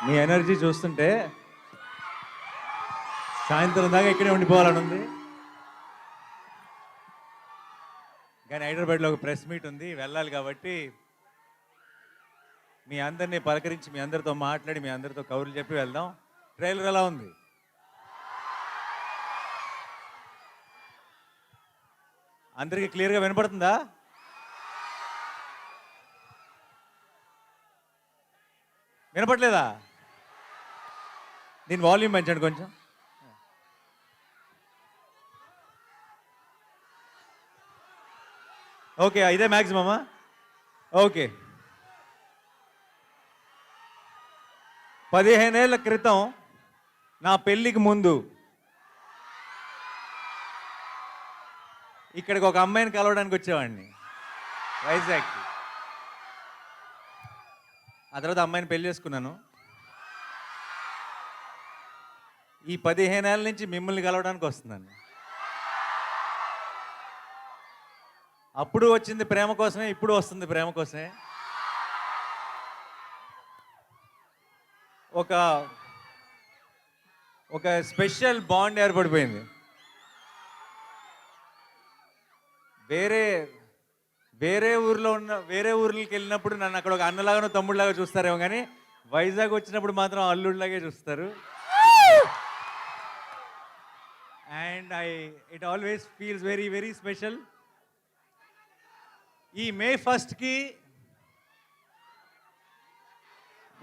మీ energy చూస్తుంటే సాయంత్రం దాకా ఇక్కడే ఉండిపోవాలని ఉంది. కానీ హైదరాబాద్లో ఒక ప్రెస్ మీట్ ఉంది, వెళ్ళాలి. కాబట్టి మీ అందరినీ పలకరించి మీ అందరితో మాట్లాడి మీ అందరితో కబుర్లు చెప్పి వెళ్దాం. ట్రైలర్ ఎలా ఉంది? అందరికీ క్లియర్గా వినపడుతుందా? వినపట్లేదా? దీని వాల్యూమ్ పెంచండి కొంచెం. ఓకే, ఇదే మ్యాక్సిమమా? ఓకే. 15 ఏళ్ల క్రితం నా పెళ్ళికి ముందు ఇక్కడికి ఒక అమ్మాయిని కలవడానికి వచ్చేవాడిని, వైజాగ్కి. ఆ తర్వాత అమ్మాయిని పెళ్లి చేసుకున్నాను. ఈ 15 ఏళ్ళ నుంచి మిమ్మల్ని కలవడానికి వస్తున్నాను. అప్పుడు వచ్చింది ప్రేమ కోసమే, ఇప్పుడు వస్తుంది ప్రేమ కోసమే. ఒక స్పెషల్ బాండ్ ఏర్పడిపోయింది. వేరే ఊర్లకి వెళ్ళినప్పుడు నన్ను అక్కడ ఒక అన్నలాగానో తమ్ముళ్ళలాగా చూస్తారేమో, కానీ వైజాగ్ వచ్చినప్పుడు మాత్రం అల్లుడిలాగే చూస్తారు. And it always feels very very special. ఈ May 1కి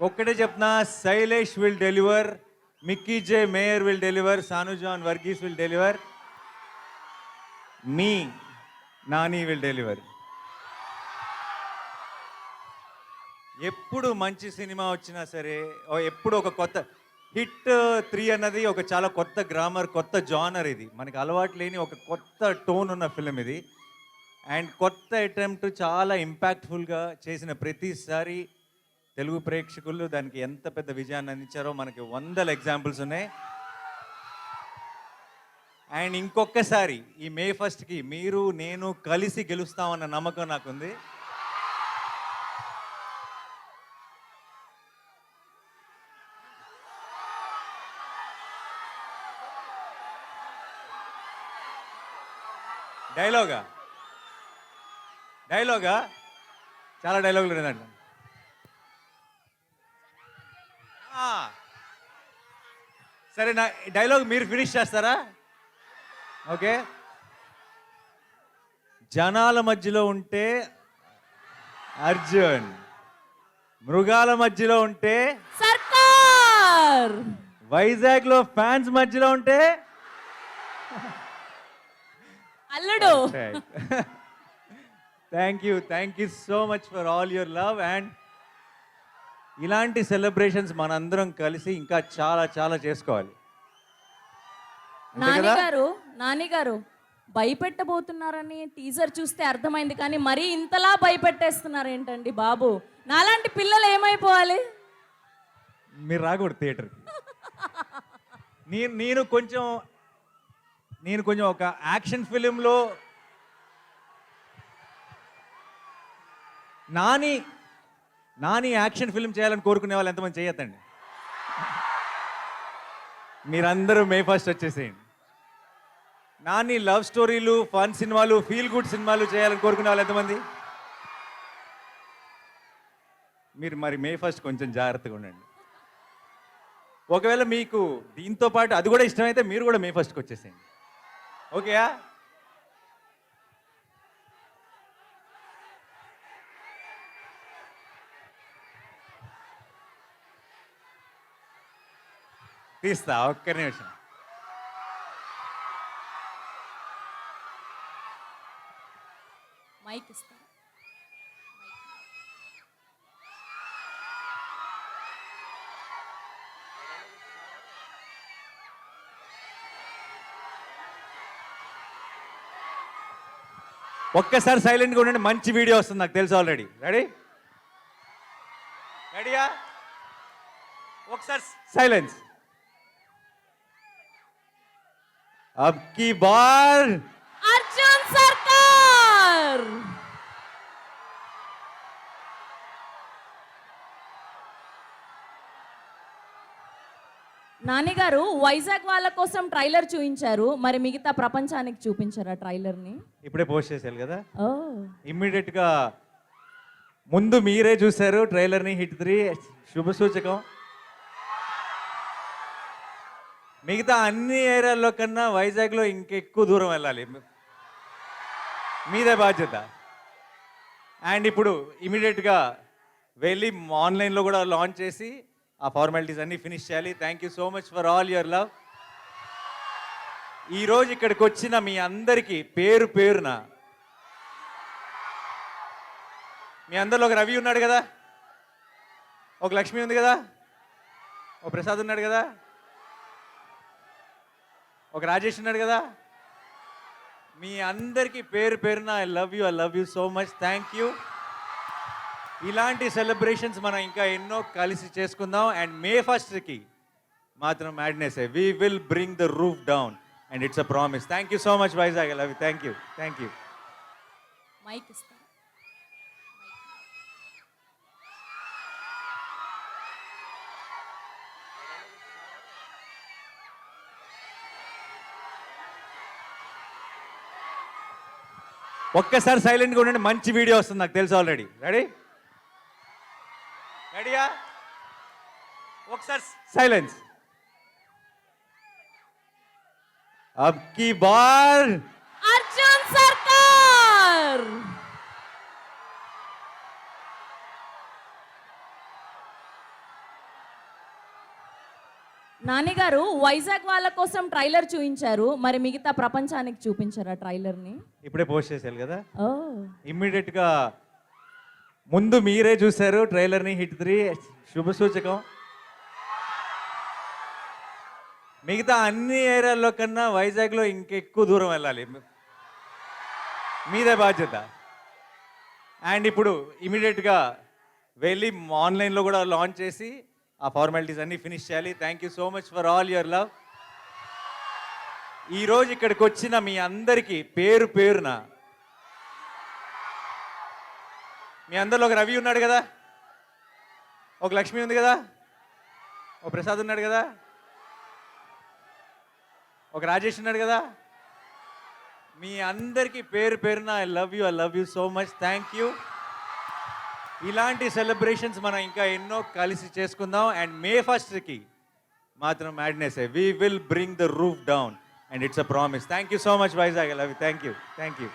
ఒక్కటే చెప్తున్నా, Shailesh will deliver, Mickey J Meyer will deliver, Sanu John Varghese will deliver, మీ నాని విల్ డెలివర్. ఎప్పుడు మంచి సినిమా వచ్చినా సరే, ఎప్పుడు ఒక కొత్త హిట్ 3 అన్నది ఒక చాలా కొత్త గ్రామర్, కొత్త జానర్. ఇది మనకి అలవాటు లేని ఒక కొత్త టోన్ ఉన్న ఫిలిం ఇది. అండ్ కొత్త అటెంప్ట్, చాలా ఇంపాక్ట్ఫుల్గా చేసిన ప్రతిసారి తెలుగు ప్రేక్షకులు దానికి ఎంత పెద్ద విజయాన్ని అందించారో మనకి 100 ఎగ్జాంపుల్స్ ఉన్నాయి. అండ్ ఇంకొకసారి ఈ May 1కి మీరు నేను కలిసి గెలుస్తామన్న నమ్మకం నాకుంది. డైలాగా చాలా డైలాగులు లేదండి. సరే, నా డైలాగ్ మీరు ఫినిష్ చేస్తారా? ఓకే. జనాల మధ్యలో ఉంటే అర్జున్, మృగాల మధ్యలో ఉంటే సర్కార్, వైజాగ్లో ఫ్యాన్స్ మధ్యలో ఉంటే అల్లుడు. Thank you so much for all your love. And ఇలాంటి సెలబ్రేషన్స్ మనందరం కలిసి ఇంకా చాలా చాలా చేసుకోవాలి. నానిగారు భయపెట్టబోతున్నారని టీజర్ చూస్తే అర్థమైంది, కానీ మరీ ఇంతలా భయపెట్టేస్తున్నారు ఏంటండి బాబు? నాలాంటి పిల్లలు ఏమైపోవాలి? మీరు రాకూడదు థియేటర్కి. నేను కొంచెం ఒక యాక్షన్ ఫిలింలో నాని యాక్షన్ ఫిల్మ్ చేయాలని కోరుకునే వాళ్ళు ఎంతమంది చేయొద్దండి. మీరందరూ May 1 వచ్చేసేయండి. నాని లవ్ స్టోరీలు, ఫన్ సినిమాలు, ఫీల్ గుడ్ సినిమాలు చేయాలని కోరుకునే వాళ్ళు ఎంతమంది? మీరు మరి May 1 కొంచెం జాగ్రత్తగా ఉండండి. ఒకవేళ మీకు దీంతో పాటు అది కూడా ఇష్టమైతే మీరు కూడా May 1కి వచ్చేసేయండి. ఓకేయా? తీస్తా, ఒక్క నిమిషం. మైక్ ఇస్తా. ఒక్కసారి సైలెంట్గా ఉండండి, మంచి వీడియో వస్తుంది నాకు తెలుసు ఆల్రెడీ. రెడీయా? ఒకసారి సైలెన్స్. अब की बार अर्जुन सरकार। నానిగారు వైజాగ్ వాళ్ళ కోసం ట్రైలర్ చూపించారు, మరి మిగతా ప్రపంచానికి చూపించారా ట్రైలర్ని? ఇప్పుడే పోస్ట్ చేశారు కదా, ఓ ఇమ్మీడియట్గా ముందు మీరే చూశారు ట్రైలర్ని. హిట్ 3 శుభ సూచకం. మిగతా అన్ని ఏరియాల్లో కన్నా వైజాగ్లో ఇంకెక్కువ దూరం వెళ్ళాలి, మీదే బాధ్యత. అండ్ ఇప్పుడు ఇమీడియట్గా వెళ్ళి ఆన్లైన్లో కూడా లాంచ్ చేసి ఆ ఫార్మాలిటీస్ అన్నీ ఫినిష్ చేయాలి. Thank you so much for all your love. ఈరోజు ఇక్కడికి వచ్చిన మీ అందరికీ పేరు పేరున, మీ అందరిలో ఒక రవి ఉన్నాడు కదా, ఒక లక్ష్మి ఉంది కదా, ఒక ప్రసాద్ ఉన్నాడు కదా, ఒక రాజేష్ ఉన్నాడు కదా, మీ అందరికీ పేరు పేరున I love you so much. Thank you. ఇలాంటి సెలబ్రేషన్స్ మనం ఇంకా ఎన్నో కలిసి చేసుకుందాం. అండ్ May 1st మాత్రం madness, we will bring the roof down and it's a promise. Thank you so much Vizag, I love you. Thank you, thank you. Mike ఇస్తా. ఒక్కసారి సైలెంట్గా ఉండండి, మంచి వీడియో వస్తుంది నాకు తెలుసు ఆల్రెడీ. రెడీయా? ఒకసారి సైలెన్స్. అబ్ కీ బార్ అర్జున్ సర్కార్. నానిగారు వైజాగ్ వాళ్ళ కోసం ట్రైలర్ చూపించారు, మరి మిగతా ప్రపంచానికి చూపించారా ట్రైలర్ని? ఇప్పుడే పోస్ట్ చేశారు కదా, ఓ ఇమ్మీడియట్గా ముందు మీరే చూశారు ట్రైలర్ని. హిట్ 3 శుభ సూచకం. మిగతా అన్ని ఏరియాల్లో కన్నా వైజాగ్లో ఇంకెక్కువ దూరం వెళ్ళాలి, మీదే బాధ్యత. అండ్ ఇప్పుడు ఇమీడియట్గా వెళ్ళి ఆన్లైన్లో కూడా లాంచ్ చేసి ఆ ఫార్మాలిటీస్ అన్నీ ఫినిష్ చేయాలి. Thank you so much for all your love. ఈరోజు ఇక్కడికి వచ్చిన మీ అందరికీ పేరు పేరున, మీ అందరిలో ఒక రవి ఉన్నాడు కదా, ఒక లక్ష్మి ఉంది కదా, ఒక ప్రసాద్ ఉన్నాడు కదా, ఒక రాజేష్ ఉన్నాడు కదా, మీ అందరికీ పేరు పేరున I love you so much. Thank you. ఇలాంటి సెలబ్రేషన్స్ మనం ఇంకా ఎన్నో కలిసి చేసుకుందాం. అండ్ May 1st మాత్రం madness, we will bring the roof down and it's a promise. Thank you so much Vizag, I love you. Thank you, thank you.